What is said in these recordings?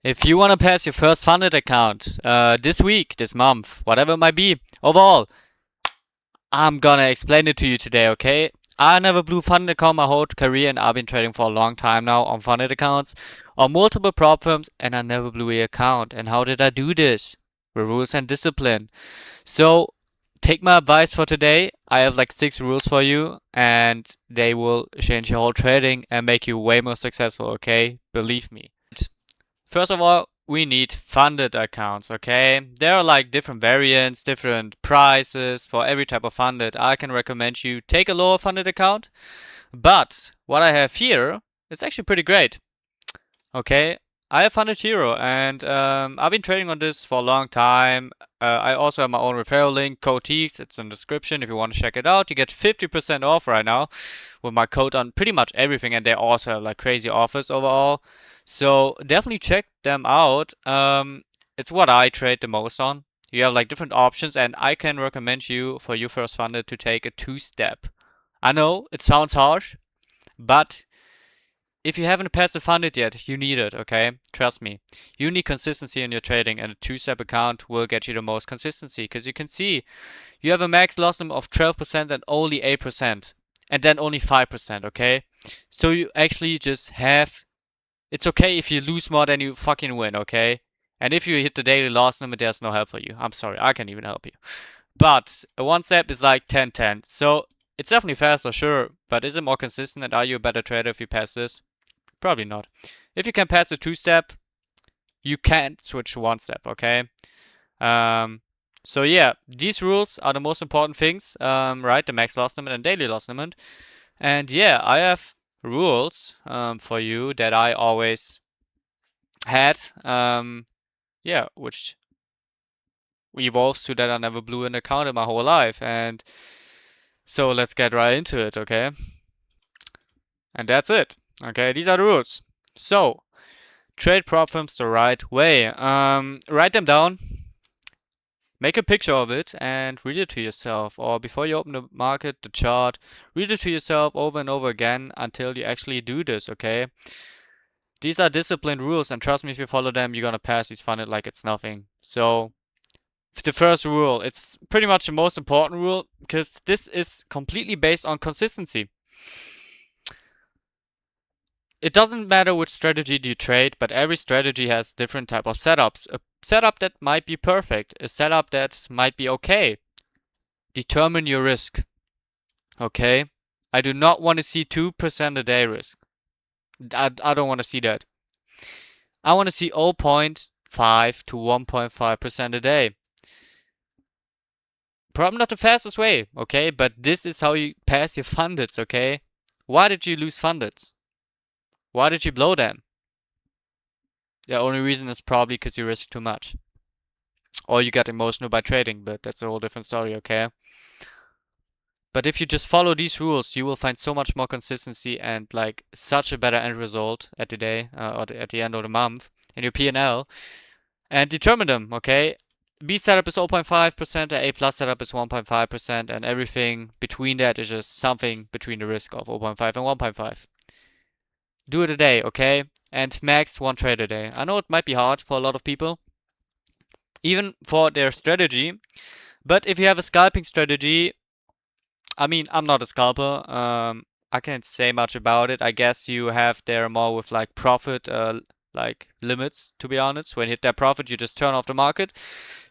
If you want to pass your first funded account this week, this month, whatever it might be, overall, I'm gonna explain it to you today, okay? I never blew funded account my whole career and I've been trading for a long time now on funded accounts on multiple prop firms and I never blew a account. And how did I do this? With rules and discipline. So take my advice for today. I have like 6 rules for you and they will change your whole trading and make you way more successful, okay? Believe me. First of all, we need funded accounts, okay? There are like different variants, different prices for every type of funded. I can recommend you take a lower funded account, but what I have here is actually pretty great. Okay, I have funded Hero and I've been trading on this for a long time. I also have my own referral link, code Teekz. It's in the description if you want to check it out. You get 50% off right now with my code on pretty much everything, and they also have like crazy offers overall. So definitely check them out. It's what I trade the most on. You have like different options, and I can recommend you for your first funded to take a 2-step. I know it sounds harsh, but if you haven't passed the funded yet, you need it, okay? Trust me. You need consistency in your trading, and a 2-step account will get you the most consistency. Because you can see, you have a max loss limit of 12% and only 8%. And then only 5%, okay? So you actually just have... It's okay if you lose more than you fucking win, okay? And if you hit the daily loss limit, there's no help for you. I'm sorry, I can't even help you. But a 1-step is like 10-10. So it's definitely faster, sure. But is it more consistent, and are you a better trader if you pass this? Probably not. If you can pass a 2-step, you can't switch to 1-step, okay? So yeah, these rules are the most important things, right? The max loss limit and daily loss limit. And yeah, I have rules for you that I always had, yeah, which evolves to that I never blew an account in my whole life. And so let's get right into it, okay? And that's it. Okay, these are the rules. So, trade prop firms the right way. Write them down. Make a picture of it and read it to yourself. Or before you open the market, the chart, read it to yourself over and over again until you actually do this, okay? These are disciplined rules, and trust me, if you follow them, you're gonna pass these funded like it's nothing. So, the first rule, it's pretty much the most important rule because this is completely based on consistency. It doesn't matter which strategy you trade, but every strategy has different type of setups. A setup that might be perfect, a setup that might be okay. Determine your risk. Okay? I do not want to see 2% a day risk. I don't want to see that. I want to see 0.5 to 1.5% a day. Probably not the fastest way, okay? But this is how you pass your fundeds, okay? Why did you lose fundeds? Why did you blow them? The only reason is probably because you risk too much. Or you get emotional by trading, but that's a whole different story, okay? But if you just follow these rules, you will find so much more consistency and like such a better end result at the day or at the end of the month in your P&L, and determine them, okay? B setup is 0.5%, A plus setup is 1.5%, and everything between that is just something between the risk of 0.5 and 1.5. Do it a day, okay? And max 1 trade a day. I know it might be hard for a lot of people, even for their strategy, but if you have a scalping strategy, I mean, I'm not a scalper. I can't say much about it. I guess you have there more with like profit, like limits, to be honest. When you hit that profit, you just turn off the market.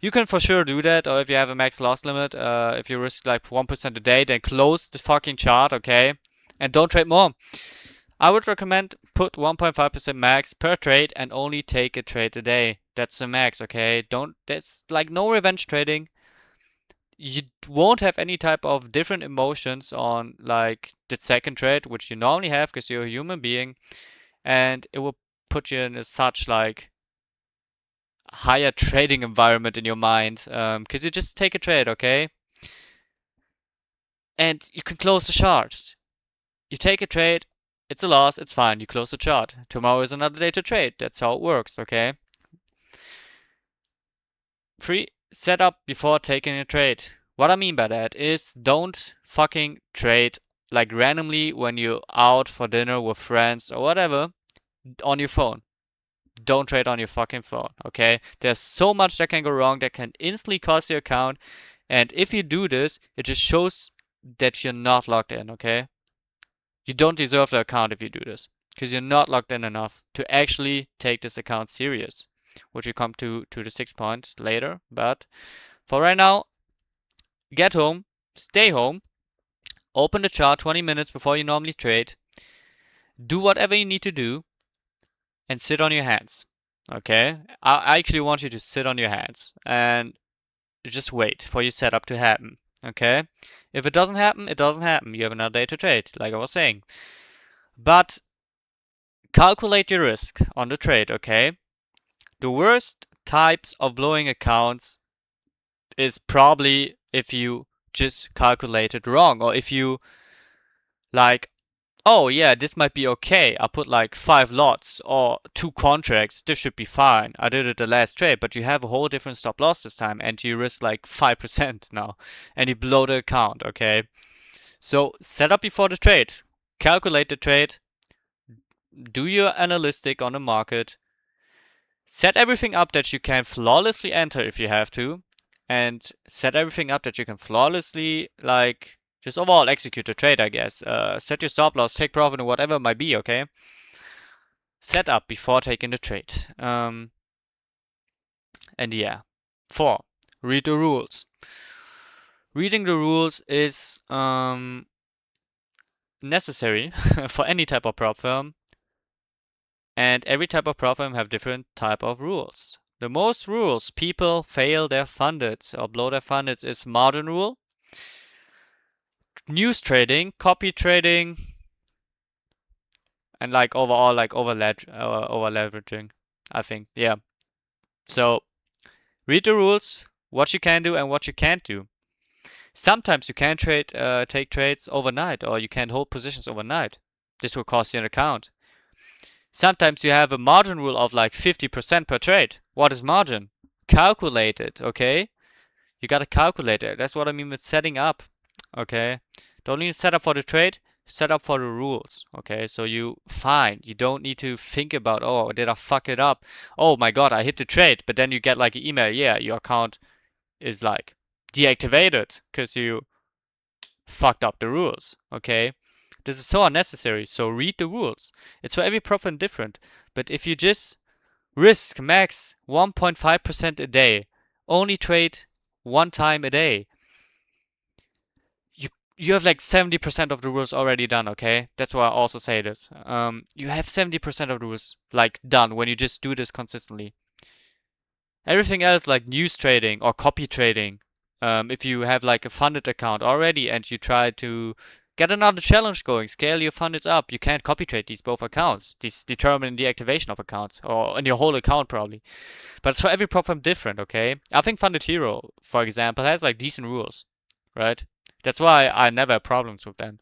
You can for sure do that, or if you have a max loss limit, if you risk like 1% a day, then close the fucking chart, okay? And don't trade more. I would recommend put 1.5% max per trade and only take a trade a day. That's the max, okay? There's like no revenge trading. You won't have any type of different emotions on like the second trade, which you normally have because you're a human being, and it will put you in a such like higher trading environment in your mind because you just take a trade, okay? And you can close the chart. You take a trade, it's a loss, it's fine, you close the chart. Tomorrow is another day to trade. That's how it works, okay? 3. Set up before taking a trade. What I mean by that is don't fucking trade like randomly when you're out for dinner with friends or whatever on your phone. don't trade on your fucking phone, okay? There's so much that can go wrong that can instantly cost your account. And if you do this, it just shows that you're not logged in, okay? You don't deserve the account if you do this, because you're not logged in enough to actually take this account serious, which we come to the 6 point later. But for right now, get home, stay home, open the chart 20 minutes before you normally trade, do whatever you need to do, and sit on your hands, okay? I actually want you to sit on your hands and just wait for your setup to happen, okay? If it doesn't happen, it doesn't happen. You have another day to trade, like I was saying. But calculate your risk on the trade, okay? The worst types of blowing accounts is probably if you just calculate it wrong, or if you like, oh yeah, this might be okay. I put like 5 lots or 2 contracts. This should be fine. I did it the last trade, but you have a whole different stop loss this time and you risk like 5% now and you blow the account, okay? So set up before the trade. Calculate the trade. Do your analytic on the market. Set everything up that you can flawlessly enter if you have to. And set everything up that you can flawlessly, like, just overall execute the trade, I guess. Set your stop loss, take profit, or whatever it might be, okay? Set up before taking the trade. And yeah. 4. Read the rules. Reading the rules is necessary for any type of prop firm. And every type of prop firm have different type of rules. The most rules people fail their fundeds or blow their fundeds is margin rule, news trading, copy trading, and like overall like over leveraging, I think. Yeah. So read the rules, what you can do and what you can't do. Sometimes you can take trades overnight, or you can hold positions overnight. This will cost you an account. Sometimes you have a margin rule of like 50% per trade. What is margin? Calculate it, okay? You gotta calculate it. That's what I mean with setting up, okay? Don't need to set up for the trade, set up for the rules, okay? So you don't need to think about, oh, did I fuck it up? Oh my god, I hit the trade, but then you get like an email, yeah, your account is like deactivated because you fucked up the rules, okay? This is so unnecessary, so read the rules. It's for every prop firm different, but if you just risk max 1.5% a day, only trade 1 time a day, you have like 70% of the rules already done, okay? That's why I also say this. You have 70% of the rules like done when you just do this consistently. Everything else like news trading or copy trading, if you have like a funded account already and you try to get another challenge going, scale your funded up, you can't copy trade these both accounts. These determine the activation of accounts, or in your whole account probably. But it's for every prop firm different, okay? I think Funded Hero, for example, has like decent rules, right? That's why I never have problems with them.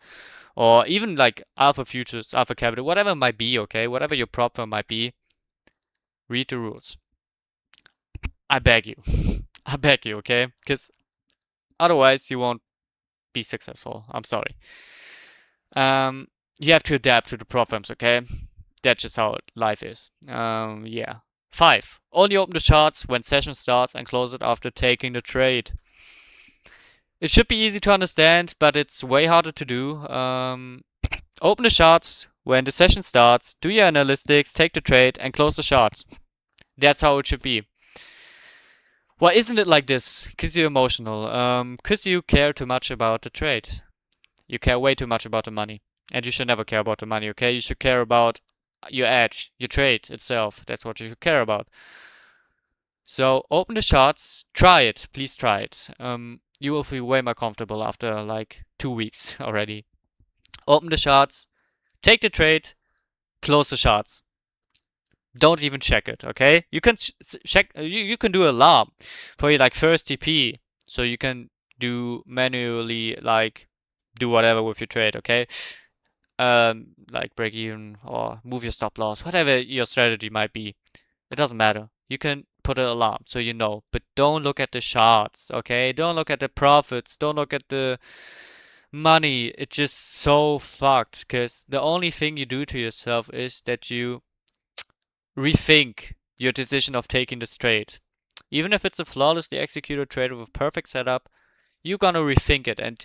Or even like Alpha Futures, Alpha Capital, whatever it might be, okay? Whatever your prop firm might be, read the rules. I beg you. I beg you, okay? Because otherwise you won't be successful. I'm sorry. You have to adapt to the prop firms, okay? That's just how life is. Yeah. 5. Only open the charts when session starts and close it after taking the trade. It should be easy to understand, but it's way harder to do. Open the charts when the session starts, do your analytics, take the trade, and close the charts. That's how it should be. Why isn't it like this? Because you're emotional. Because you care too much about the trade. You care way too much about the money. And you should never care about the money, okay? You should care about your edge, your trade itself. That's what you should care about. So open the charts, try it, please try it. You will feel way more comfortable after like 2 weeks already. Open the charts, take the trade, close the charts. Don't even check it, okay? You can check. You can do alarm for your like first TP, so you can do manually like do whatever with your trade, okay? Like break even or move your stop loss, whatever your strategy might be. It doesn't matter. You can put an alarm so you know, but don't look at the charts, okay? Don't look at the profits. Don't look at the money. It's just so fucked because the only thing you do to yourself is that you rethink your decision of taking this trade. Even if it's a flawlessly executed trade with a perfect setup, you're gonna rethink it, and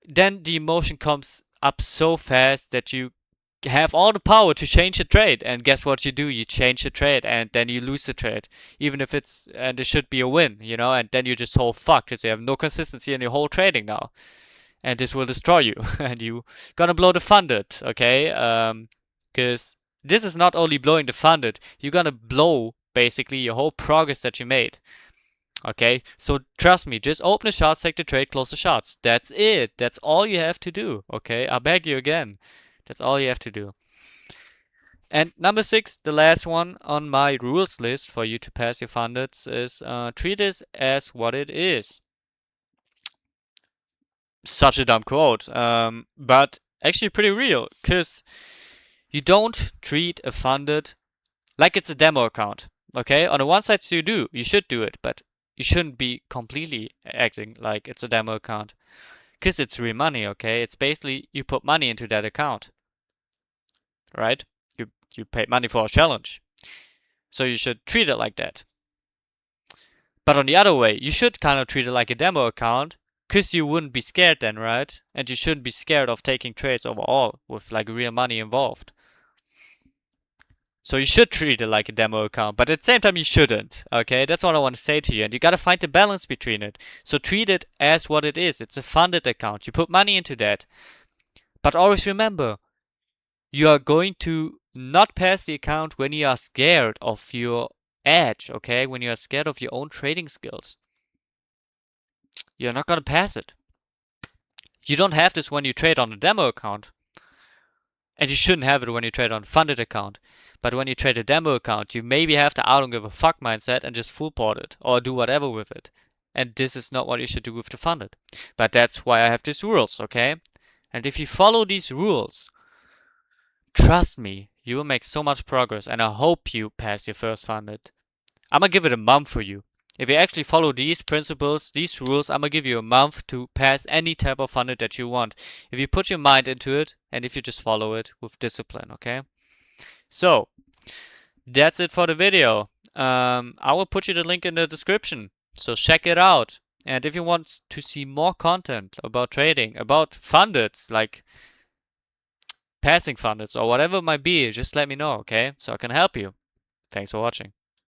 then the emotion comes up so fast that you have all the power to change the trade. And guess what you do? You change the trade, and then you lose the trade, even if it's and it should be a win, you know. And then you just whole fucked because you have no consistency in your whole trading now, and this will destroy you, and you gonna blow the funded, okay? Because this is not only blowing the funded, you're gonna blow basically your whole progress that you made. Okay, so trust me, just open the charts, take the trade, close the charts. That's it. That's all you have to do. Okay, I beg you again. That's all you have to do. And number 6, the last one on my rules list for you to pass your fundeds is treat this as what it is. Such a dumb quote, but actually pretty real, because you don't treat a funded like it's a demo account. Okay, on the one side you should do it, but you shouldn't be completely acting like it's a demo account, because it's real money. Okay, it's basically you put money into that account, right? You paid money for a challenge, so you should treat it like that. But on the other way, you should kind of treat it like a demo account, because you wouldn't be scared then, right? And you shouldn't be scared of taking trades overall with like real money involved. So you should treat it like a demo account, but at the same time you shouldn't, okay? That's what I want to say to you, and you gotta find the balance between it. So treat it as what it is. It's a funded account. You put money into that. But always remember, you are going to not pass the account when you are scared of your edge, okay? When you are scared of your own trading skills. You're not gonna pass it. You don't have this when you trade on a demo account. And you shouldn't have it when you trade on a funded account. But when you trade a demo account, you maybe have the I don't give a fuck mindset and just full port it or do whatever with it. And this is not what you should do with the funded. But that's why I have these rules, okay? And if you follow these rules, trust me, you will make so much progress, and I hope you pass your first funded. I'm gonna give it a month for you. If you actually follow these principles, these rules, I'm gonna give you a month to pass any type of funded that you want. If you put your mind into it, and if you just follow it with discipline, okay? So, that's it for the video. I will put you the link in the description, so check it out. And if you want to see more content about trading, about fundeds, like passing fundeds or whatever it might be, just let me know, okay? So I can help you. Thanks for watching.